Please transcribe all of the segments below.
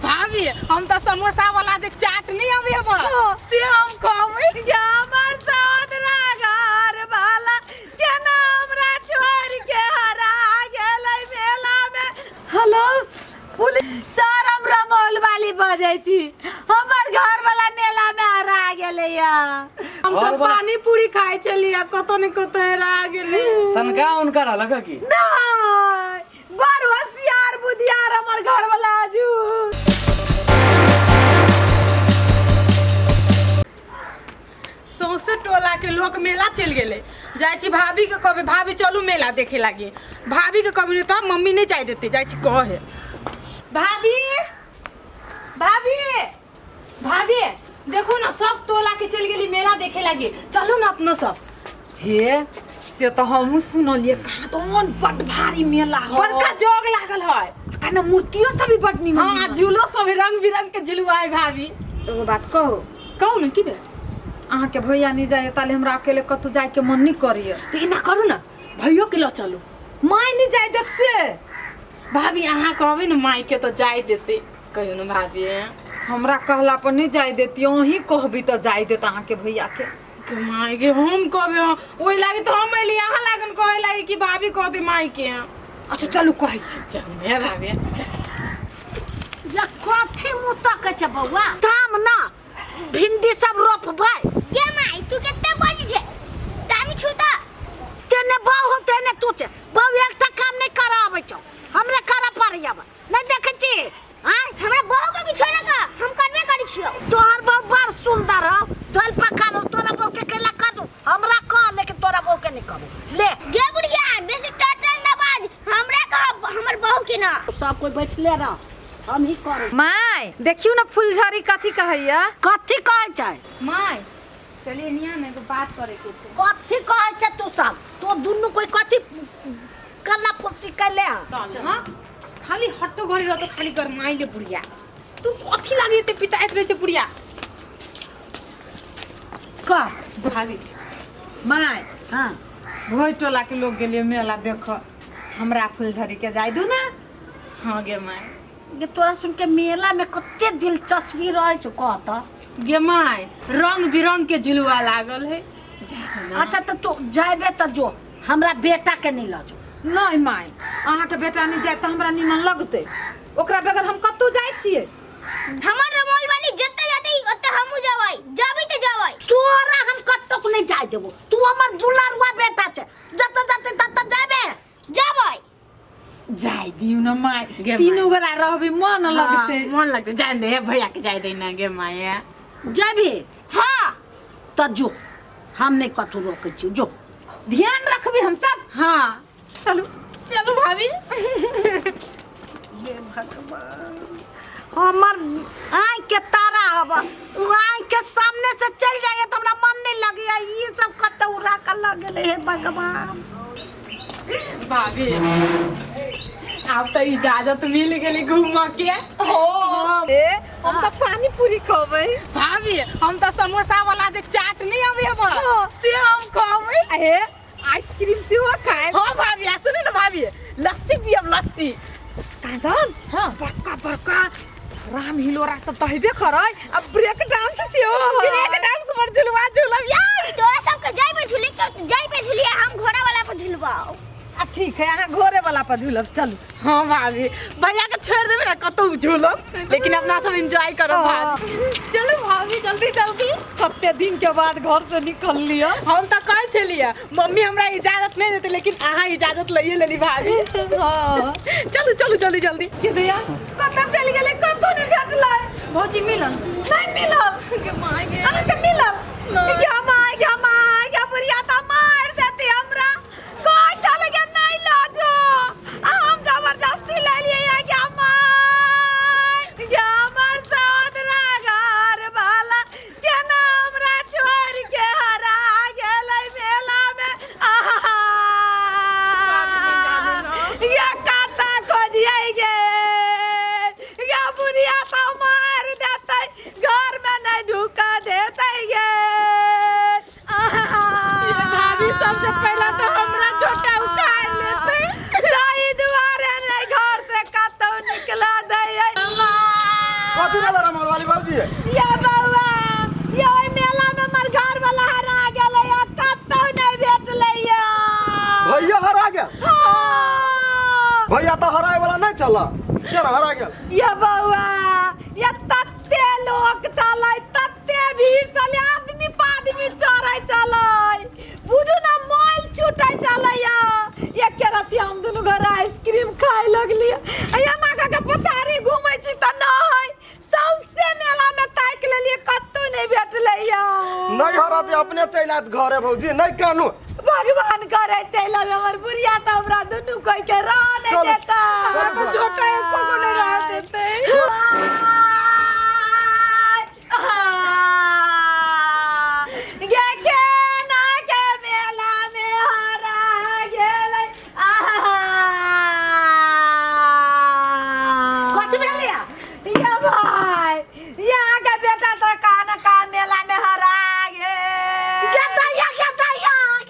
भाभी हम तो समोसा वाला जे चाट नहीं आवे बा से हम कहबै क्या हमर सौदरा घर वाला केना हमरा छोड़ के हरा गेलै मेला में। हेलो पुलिस सर, हमरा मोल वाली बजै छी। हमर घर वाला मेला में हरा गेलै या। हम सब पानी पूरी खाए चलिया कतो ने कतो हरा गेलै। सनका उनका लगा की नहीं बड़ होशियार बुधियार हमर घर वाला आजू। सौसे टोला के लोग मेला चल गेले। जाय छी भाभी के कहबे भाभी चलू मेला देखे लागी। भाभी के कहबे त मम्मी नहीं जाय देते। जाय छी कहे भाभी भाभी भाभी देखो ना सब टोला के चल गेली मेला देखे लागी। चलू ना अपनो सब। हे से तो हम सुनलिए कहाँ तो बड़ भारी मेला है, बड़का जोग लागल है। कना मूर्तियों सब भी बड़ निमन। हां झूलो सब रंग बिरंग के झुलवा है। भाभी एगो बात कहो कहू ना की बे अहाँ के भैया नहीं जाए ताले हमरा अकेले कतौ जाए के मन नहीं करिए। तो इना करू ना भैयो के लो चलू। माय नहीं जाए देख से। भाभी अहाँ कहबे ना माई के तो जाय देते। कहियो ना भाभी हमरा कहला पर नहीं जाए देती, वही कहबी तो जाए देत अहाँ के भैया के। माई के हम कहबे ओइ लागी तो हम एली। अहाँ लागन कहे लागी कि भाभी कहते माई के। अच्छा चलू कहै छी। चल भाभी या कथी मुता के छ बौआ दाम ना भिंडी सब रोपबै के माई तू केते बजी छे दामी छूता तेने बहु तेने तू छे बहु एक तक काम नहीं कराबै छौ हमरे करा पड़ियाब नहीं देखे छी। हां हमरा बहू के किछो ना का हम करबे करै छियो। तोहर बहु बड़ सुंदर हो दोल पका तोरा बहु के केला करू हमरा कह लेकिन तोरा बहु के नहीं करू। ले गे बुढ़िया बेसी टटर ना बाज हमरा कह हमर बहू के ना। सब कोई बैठले रह हम ही करू। माय देखियो ना फुलझड़ी कथी कहैया। कथी कहै छै माई चलिए निया ने तो बात करे के छे। कथी कहै छै तू सब तो दुनु कोई कथी करना फुसी कैले हां खाली हट्टो घड़ी रह तो खाली कर माई ले बुढ़िया तू कथी लागी ते पिताइत रहे छे बुढ़िया। का भाभी माय हां भोई टोला के लोग गेलिए मेला देख, हमरा फुलझड़ी के जाय दू ना। हां गे माई ये तोरा सुन के मेला में कते दिलचस्पी रहे छौ कहता। गे माई रंग बिरंग के झुलवा लागल है। अच्छा तो तू जाबे त जो हमरा बेटा के नहीं लजो। नहीं माय अहाँ के बेटा नहीं जाए तो हमरा निमन लगते। ओकरा बगैर हम कतौ जाय छिए। हमर रमोल वाली जत्ते जाते ओत्ते हमहु जावई जाबे त जावई। तोरा हम कतक नहीं जाय देबो तू हमर दुलारुआ बेटा छे जत जत तत जाबे जावई जाय दियो ना माय गे तीनों गोरा रहबे मन लगते। मन लगते जाय दे भैया के जाय दे ना गे माई। जाबे हां त जो हम नहीं कतु रोके छी जो ध्यान रखबे हम सब। हां चलू चलो भाभी। ये भगवान हमर आँख के तारा हवा आँख के सामने से चल जाए तो हमरा मन नहीं लगे। ये सब कत उड़ा कर लगे हे भगवान। भाभी अब तो इजाजत मिल गेली घूम के। हो ए हम तो पानी पूरी खबै। भाभी हम तो समोसा वाला जे चाट नहीं आवे बा से हम कहबै। ए आइसक्रीम से हो खाए। हां भाभी सुने ना भाभी लस्सी पियब लस्सी। कादन हां बड़का बड़का राम हिलोरा सब तहबे खरै। अब ब्रेक डांस से हो ब्रेक डांस पर झुलवा झुलब यार। तोरा सब के जाय पे झूले जाय पे झूलिए हम घोड़ा वाला पे झुलवाओ। ठीक है अहाँ घोड़े वाला पर झूलब चलू। हां भाभी भैया के छोड़ देबे ना कतो झूलब लेकिन अपना सब एंजॉय करो भाभी। चलो भाभी जल्दी जल्दी। कते दिन के बाद घर से निकल लिया। हम तो कह छलिए मम्मी हमरा इजाजत नहीं देते लेकिन अहाँ इजाजत लइए लेली भाभी। हां चलो चलो जल्दी जल्दी। के दैया कतऽ चल गेलै कतौ नहीं भेटलै। भौजी मिलन नहीं मिलल के माय गे अहाँ के मिलल क्या माय क्या बुढ़िया तो मार देती हमरा। कोई चल के नहीं लाजो हम जबरदस्ती ले लिए क्या माय क्या मर सौदरा घर वाला केना हमरा छोड़ के हरा गेलै मेला में। ये कता खोजिए गे या बुढ़िया तो मार देते घर में नहीं ढुका देते गे। कथी ना दरा मोल वाली बाबूजी ये बउआ ये ओइ मेला में हमर घर वाला हरा गेलै या कतौ नहीं भेटलै या भैया हरा गया हाँ। भैया तो हराए वाला नहीं चला क्या हरा गया ये बउआ ये तत्ते लोग चलै तत्ते भीड़ चलै आदमी पादमी चढ़ै चलै बुझू ना मोल छूटै चलै या एक के राती हम दुनू घर आइसक्रीम खाए लगली या नाका के पछाड़ी घुमै छी त नहीं सौसे मेला में ताक लेलिए कत्तो नहीं भेटलै या नहीं हरा ते अपने चल आत घरे भौजी नहीं कानू भगवान करे चला हमर बुढ़िया त हमरा दुनू कोई के रह नहीं चलो, देता चलो, तो चलो। छोटा एको को नहीं रह देते गे के ना के मेला में हरा गेलै कथी भेलिया ये भाई यहाँ के बेटा तो कान का मेला में हरा गेल गेतैया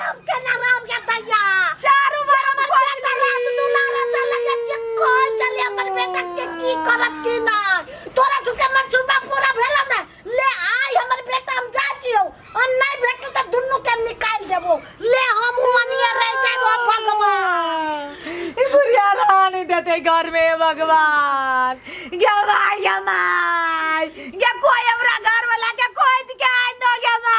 हम के ना राम गेतैया चारू बार हमर बेटा रात दुलारे चल के चिक्को चले हमर बेटा के की करत की ना तोरा सुके मंसूबा पूरा भेलौ ना ले आई हमर बेटा हम जा छियो और नहीं भेटू त दुन्नु के निकाल देबो ले हम हुनिया रह जाबो भगवान ई बुढ़िया रहने देते घर में भगवान क्या भाई क्या माई क्या कोई हमरा घर वाला के खोज के आई दो क्या माई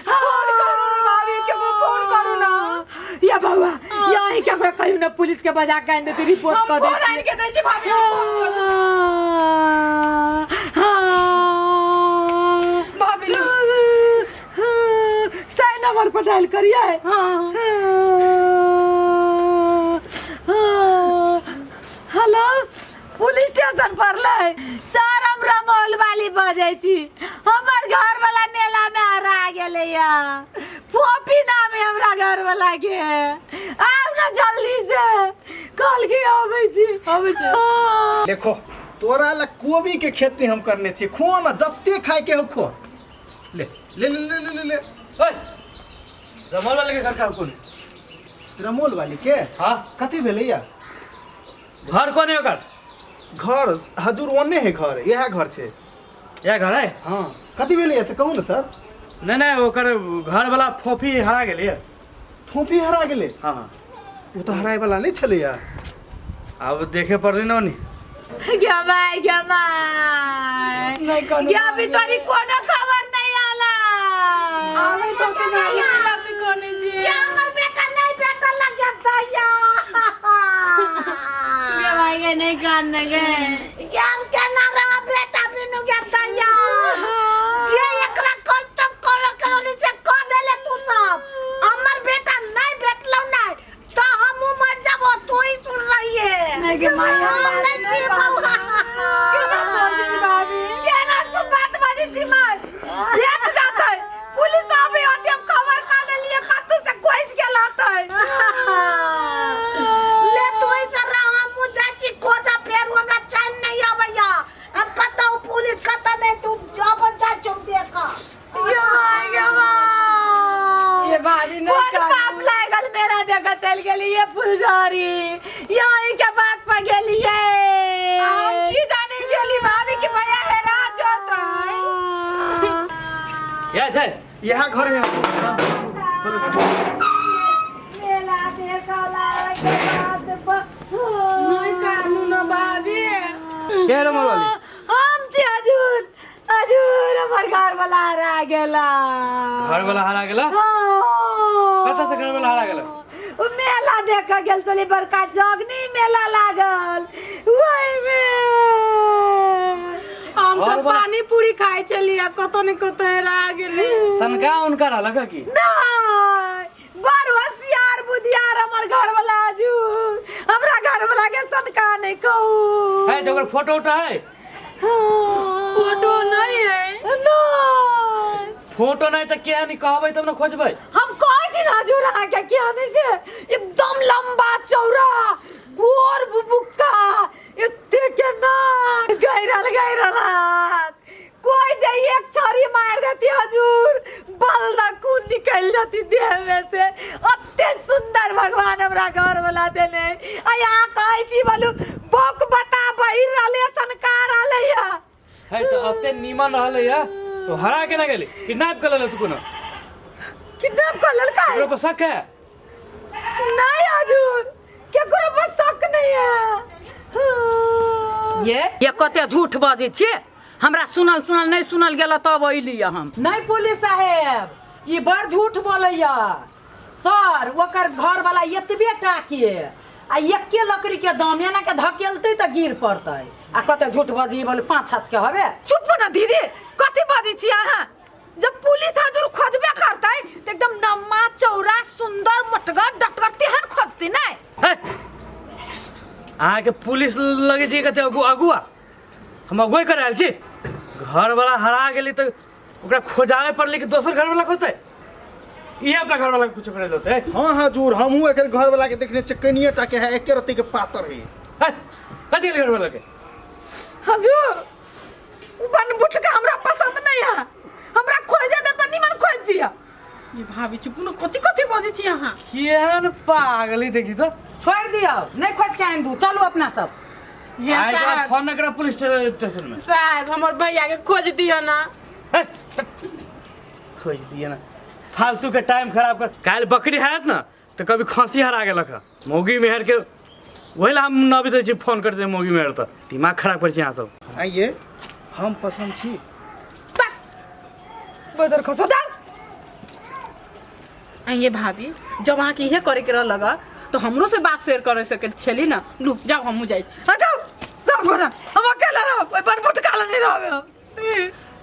फोन करू भाभी के फोन करू ना या बाबा यही क्या करे कहियो ना पुलिस के बजा के देते रिपोर्ट कर दे फोन के दै छी भाभी भाभी सही नंबर पर डायल करिए हेलो पुलिस स्टेशन पर ले सर हमरा मोल वाली बजै छी हमर घर वाला मेला में हरा गेलै या फोपी नाम है हमरा घर वाला के आउ ना जल्दी से कल के आबै छी देखो तोरा ला कोबी के खेती हम करने छी खो ना जत्ते खाए के हो खो ले ले ले ले ले ले, ले। ओए रमोल वाले के घर का कौन रमोल वाली के हां कथी भेलैया घर कोने ओकर घर हजूर ओने है घर यह घर छे या घर है हाँ कथी भेलैया से कहू ना सर नहीं नहीं ओकर घर वाला फोफी हरा गेलै फोपी हरा गेले हां हां वो तो हराए वाला नहीं छलैया अब देखे पड़ली ना नी क्या भाई क्या अभी तोरी कोनो खबर नहीं आला आवे तो के भाई बात कोने जी क्या हमर बेटा नहीं बेटा लग गेतैया के भाई के नहीं करने गए क्या हम के ना रहा बेटा बिनु गेतैया जे एकरा करतब करली से कह देले तू सब हमर बेटा नहीं भेटलौ नहीं तो हमहू मर जाबो तू ही सुन रही है नहीं के माय हम नहीं छी बाबा केना सब बात बाजी छी माय भेट जातै पुलिस आबै होते हम खबर का देलिए कतु से कोइस के लातै ले तू ही से रहा हमहू जाय छी खोजा फेर हमरा चैन नहीं आबैया अब कतौ पुलिस कतौ नहीं तू अपन जा चुप देख ये भाभी नहीं कोन पाप लागल मेरा देखा चल गेली ये फुलझड़ी यही के बात पर गेली ये हम की जाने गेली भाभी के भैया हेरा जोत क्या छै यह घर है मेला देखला के बाद नहीं कानू ना भाभी के रमोल वाली हम छी हजूर हजूर हमर घर वाला हरा गेला घर वाला हरा गेला कतऽ से घर वाला हरा गेला ओ मेला देख गेल छली बड़का जगनी मेला लागल ओइ में हम सब पानी पूरी खाए चलिए कतो ने कतो हेरा गेले सनका उनका रहला का की नहीं बड़ होशियार बुधियार हमर घर वाला हजूर हमरा घर वाला के सनका नहीं कहू है तो ओकर फोटो उठा है फोटो नहीं है नहीं फोटो नहीं तो क्या नहीं कहबै तब ना खोजबै हम कहै छी ना हजूर अहाँ के क्या नहीं से एकदम लंबा चौड़ा गोर बुबुक्का एते के ना गैरल हाथ कोई जे एक छरी मार देती हजूर बलदा खून निकल जाती देह में से अत्ते सुंदर भगवान हमरा घर वाला देने आ यहाँ कहै छी बोलू बोक बता बहिर ते नीमन रहले या तो हरा के ना गेली किडनैप कर ले तू कोनो किडनैप कर लेल का तेरे पर शक है नहीं हजूर केकरो पर शक नहीं है ये कते झूठ बाजै छियै हमरा सुनल नहीं सुनल गेल तब अइली हम नहीं पुलिस साहेब ई बड़ झूठ बोलैया सर ओकर घर वाला एतबे टाके आ एके लकड़ी के दाम एना के धकेलते त गिर पड़तै आ कते झूठ बाजी बोले 5 हाथ के हवे चुप ना दीदी कथी बाजै छी अहाँ जब पुलिस हजूर खोजबे करतै त एकदम नम्मा चौड़ा सुंदर मोटगर डटगर तेहन खोजती नहीं आहाँ के पुलिस लगे छी कते अगुआ हम अगुआ कर आयल छी घर वाला हरा गेली तो ओकरा खोजावे पड़ले कि दोसर घर वाला खोजतै ये अपना घर वाला कुछ करे देते हाँ हजूर हमहू एकर घर वाला के देखने चकनिया टाके है एके रत्ती के पातर है कथी घर वाला के हजूर उ बन बुटका हमरा पसंद नहीं है हमरा खोजे दे त निमन खोज दिया ये भाभी चुप न कथी बाजै छी अहाँ केहन पागली देखी तो छोड़ दियो नहीं खोज के आइन दू चलू अपना सब हे आइ बात साहब फोन न करा पुलिस स्टेशन में साहब हमर भैया के खोज दियो ना खोज दिए ना फालतू के टाइम खराब कर काल बकरी हरात ना तो कभी खांसी हरा गेलक है मौगी मेहर के वही ला हम नबी तो फोन करते मौगी मेहर तो दिमाग खराब कर छी यहाँ सब आइए हम पसंद छी बदर खसो जा ये भाभी जब अहाँ के इहे करे के लगा तो हमरो से बात शेयर करे सके छली ना लू जाओ हमहू जाइ छी हटाओ सब गोरा हम अकेला रहो कोई बन बुटका नहीं रहबे हम